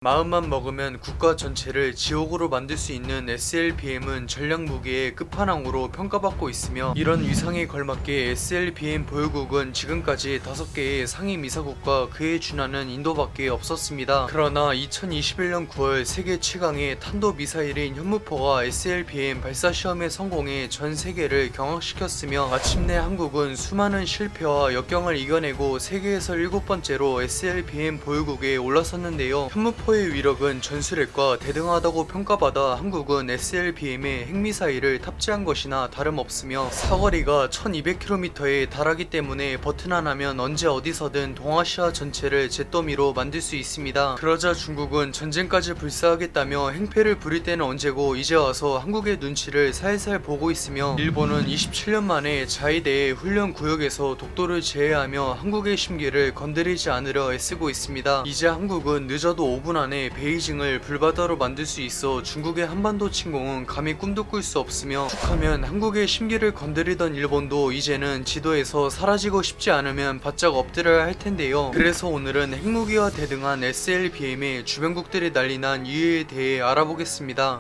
마음만 먹으면 국가 전체를 지옥으로 만들 수 있는 SLBM은 전략 무기의 끝판왕으로 평가받고 있으며, 이런 위상에 걸맞게 SLBM 보유국은 지금까지 5개의 상위 미사국과 그에 준하는 인도밖에 없었습니다. 그러나 2021년 9월 세계 최강의 탄도 미사일인 현무포가 SLBM 발사 시험에 성공해 전 세계를 경악시켰으며, 마침내 한국은 수많은 실패와 역경을 이겨내고 세계에서 7번째로 SLBM 보유국에 올라섰는데요. 현무포 의 위력은 전술핵과 대등하다고 평가받아 한국은 SLBM에 핵미사일을 탑재한 것이나 다름없으며, 사거리가 1200km에 달하기 때문에 버튼 하나면 언제 어디서든 동아시아 전체를 잿더미로 만들 수 있습니다. 그러자 중국은 전쟁까지 불사하겠다며 행패를 부릴 때는 언제고 이제 와서 한국의 눈치를 살살 보고 있으며, 일본은 27년 만에 자위대의 훈련 구역에서 독도를 제외하며 한국의 심기를 건드리지 않으려 애쓰고 있습니다. 이제 한국은 늦어도 5분 안에 베이징을 불바다로 만들 수 있어 중국의 한반도 침공은 감히 꿈도 꿀 수 없으며, 툭하면 한국의 심기를 건드리던 일본도 이제는 지도에서 사라지고 싶지 않으면 바짝 엎드려야 할 텐데요. 그래서 오늘은 핵무기와 대등한 SLBM의 주변국들이 난리난 이유에 대해 알아보겠습니다.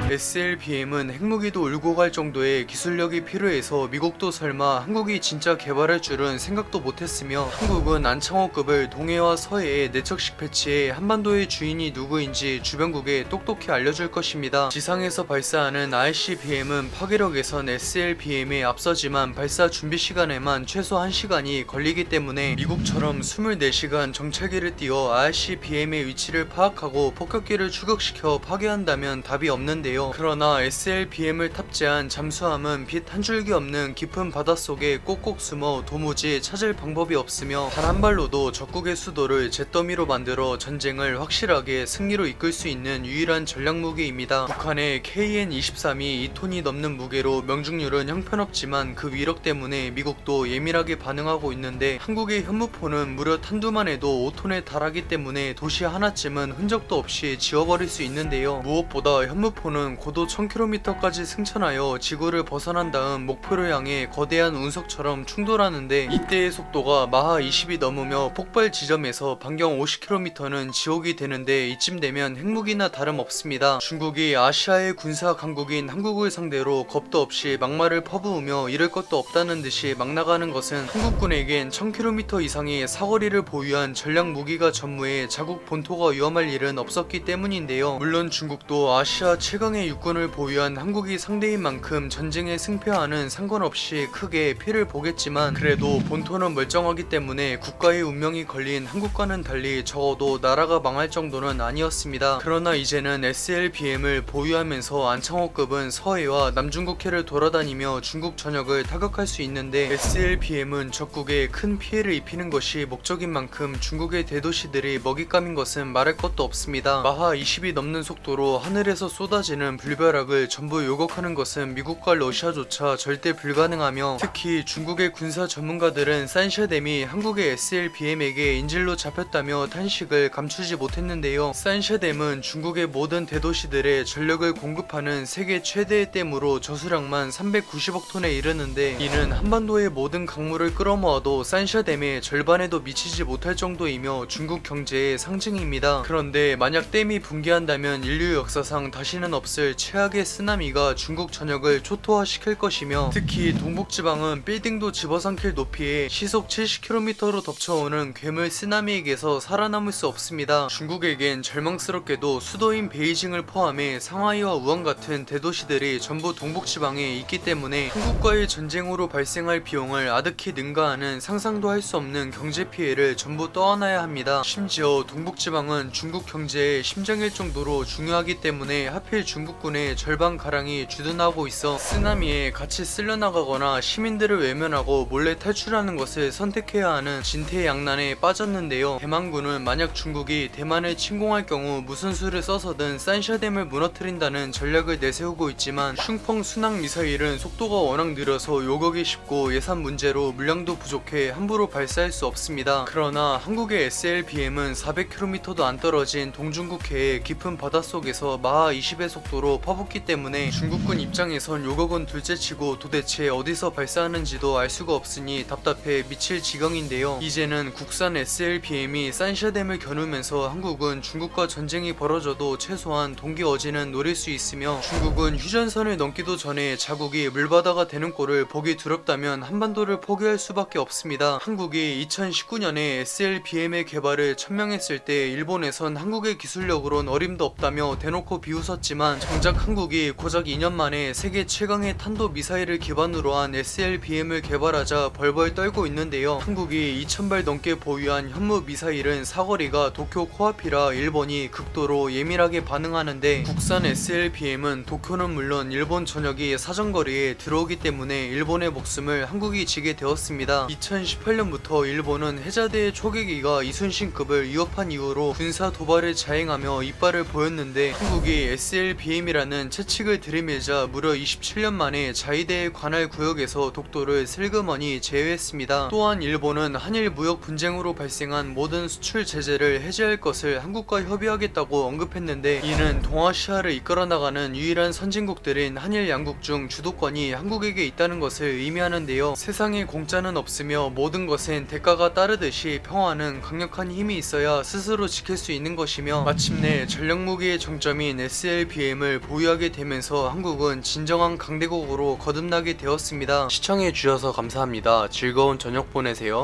SLBM은 핵무기도 울고 갈 정도의 기술력이 필요해서 미국도 설마 한국이 진짜 개발할 줄은 생각도 못했으며, 한국은 안창호급을 동해와 서해에 내척식 배치해 한반도의 주인이 누구인지 주변국에 똑똑히 알려줄 것입니다. 지상에서 발사하는 ICBM은 파괴력에선 SLBM에 앞서지만 발사 준비 시간에만 최소 1시간이 걸리기 때문에 미국처럼 24시간 정찰기를 띄워 ICBM의 위치를 파악하고 폭격기를 추격시켜 파괴한다면 답이 없는데요. 그러나 SLBM을 탑재한 잠수함은 빛 한 줄기 없는 깊은 바닷속에 꼭꼭 숨어 도무지 찾을 방법이 없으며, 단 한 발로도 적국의 수도를 잿더미로 만들어 전쟁을 확실하게 승리로 이끌 수 있는 유일한 전략무기입니다. 북한의 KN-23이 2톤이 넘는 무게로 명중률은 형편없지만 그 위력 때문에 미국도 예민하게 반응하고 있는데, 한국의 현무포는 무려 탄두만 해도 5톤에 달하기 때문에 도시 하나쯤은 흔적도 없이 지워버릴 수 있는데요. 무엇보다 현무포는 고도 1000km까지 승천하여 지구를 벗어난 다음 목표를 향해 거대한 운석처럼 충돌하는데, 이때의 속도가 마하 20이 넘으며 폭발 지점에서 반경 50km는 지옥이 되는데, 이쯤 되면 핵무기나 다름없습니다. 중국이 아시아의 군사 강국인 한국을 상대로 겁도 없이 막말을 퍼부으며 이럴 것도 없다는 듯이 막 나가는 것은, 한국군에겐 1000km 이상의 사거리를 보유한 전략 무기가 전무해 자국 본토가 위험할 일은 없었기 때문인데요. 물론 중국도 아시아 최강의 육군을 보유한 한국이 상대인 만큼 전쟁의 승패와는 상관없이 크게 피해를 보겠지만, 그래도 본토는 멀쩡하기 때문에 국가의 운명이 걸린 한국과는 달리 적어도 나라가 망할 정도는 아니었습니다. 그러나 이제는 SLBM을 보유하면서 안창호급은 서해와 남중국해를 돌아다니며 중국 전역을 타격할 수 있는데, SLBM은 적국에 큰 피해를 입히는 것이 목적인 만큼 중국의 대도시들이 먹잇감인 것은 말할 것도 없습니다. 마하 20이 넘는 속도로 하늘에서 쏟아지는 불벼락을 전부 요격하는 것은 미국과 러시아조차 절대 불가능하며, 특히 중국의 군사 전문가들은 산샤댐이 한국의 SLBM에게 인질로 잡혔다며 탄식을 감추지 못했는데요. 산샤댐은 중국의 모든 대도시들의 전력을 공급하는 세계 최대의 댐으로 저수량만 390억 톤에 이르는데, 이는 한반도의 모든 강물을 끌어모아도 산샤댐의 절반에도 미치지 못할 정도이며 중국 경제의 상징입니다. 그런데 만약 댐이 붕괴한다면 인류 역사상 다시는 없을 최악의 쓰나미가 중국 전역을 초토화시킬 것이며, 특히 동북지방은 빌딩도 집어삼킬 높이에 시속 70km로 덮쳐오는 괴물 쓰나미에게서 살아남을 수 없습니다. 중국에겐 절망스럽게도 수도인 베이징을 포함해 상하이와 우한 같은 대도시들이 전부 동북지방에 있기 때문에 한국과의 전쟁으로 발생할 비용을 아득히 능가하는 상상도 할 수 없는 경제 피해를 전부 떠안아야 합니다. 심지어 동북지방은 중국 경제의 심장일 정도로 중요하기 때문에 하필 중국군의 절반가량이 주둔하고 있어 쓰나미에 같이 쓸려나가거나 시민들을 외면하고 몰래 탈출하는 것을 선택해야 하는 진퇴양난에 빠졌는데요. 대만군은 만약 중국이 대만을 침공할 경우 무슨 수를 써서든 산샤댐을 무너뜨린다는 전략을 내세우고 있지만, 슝펑 순항 미사일은 속도가 워낙 느려서 요격이 쉽고 예산 문제로 물량도 부족해 함부로 발사할 수 없습니다. 그러나 한국의 SLBM은 400km도 안 떨어진 동중국해의 깊은 바닷속에서 마하 20의 속도 정도로 퍼붓기 때문에 중국군 입장에선 요격은 둘째치고 도대체 어디서 발사하는지도 알 수가 없으니 답답해 미칠 지경인데요. 이제는 국산 SLBM이 산샤댐을 겨누면서 한국은 중국과 전쟁이 벌어져도 최소한 동기어진은 노릴 수 있으며, 중국은 휴전선을 넘기도 전에 자국이 물바다가 되는 꼴을 보기 두렵다면 한반도를 포기할 수밖에 없습니다. 한국이 2019년에 SLBM의 개발을 천명했을 때 일본에선 한국의 기술력으론 어림도 없다며 대놓고 비웃었지만, 정작 한국이 고작 2년 만에 세계 최강의 탄도 미사일을 기반으로 한 SLBM을 개발하자 벌벌 떨고 있는데요. 한국이 2000발 넘게 보유한 현무 미사일은 사거리가 도쿄 코앞이라 일본이 극도로 예민하게 반응하는데, 국산 SLBM은 도쿄는 물론 일본 전역이 사정거리에 들어오기 때문에 일본의 목숨을 한국이 지게 되었습니다. 2018년부터 일본은 해자대의 초계기가 이순신급을 위협한 이후로 군사 도발을 자행하며 이빨을 보였는데, 한국이 SLBM이라는 채찍을 들이밀자 무려 27년 만에 자위대의 관할 구역에서 독도를 슬그머니 제외했습니다. 또한 일본은 한일 무역 분쟁으로 발생한 모든 수출 제재를 해제할 것을 한국과 협의하겠다고 언급했는데, 이는 동아시아를 이끌어 나가는 유일한 선진국들인 한일 양국 중 주도권이 한국에게 있다는 것을 의미하는데요. 세상에 공짜는 없으며 모든 것엔 대가가 따르듯이 평화는 강력한 힘이 있어야 스스로 지킬 수 있는 것이며, 마침내 전력무기의 정점인 SLBM을 보유하게 되면서 한국은 진정한 강대국으로 거듭나게 되었습니다. 시청해주셔서 감사합니다. 즐거운 저녁 보내세요.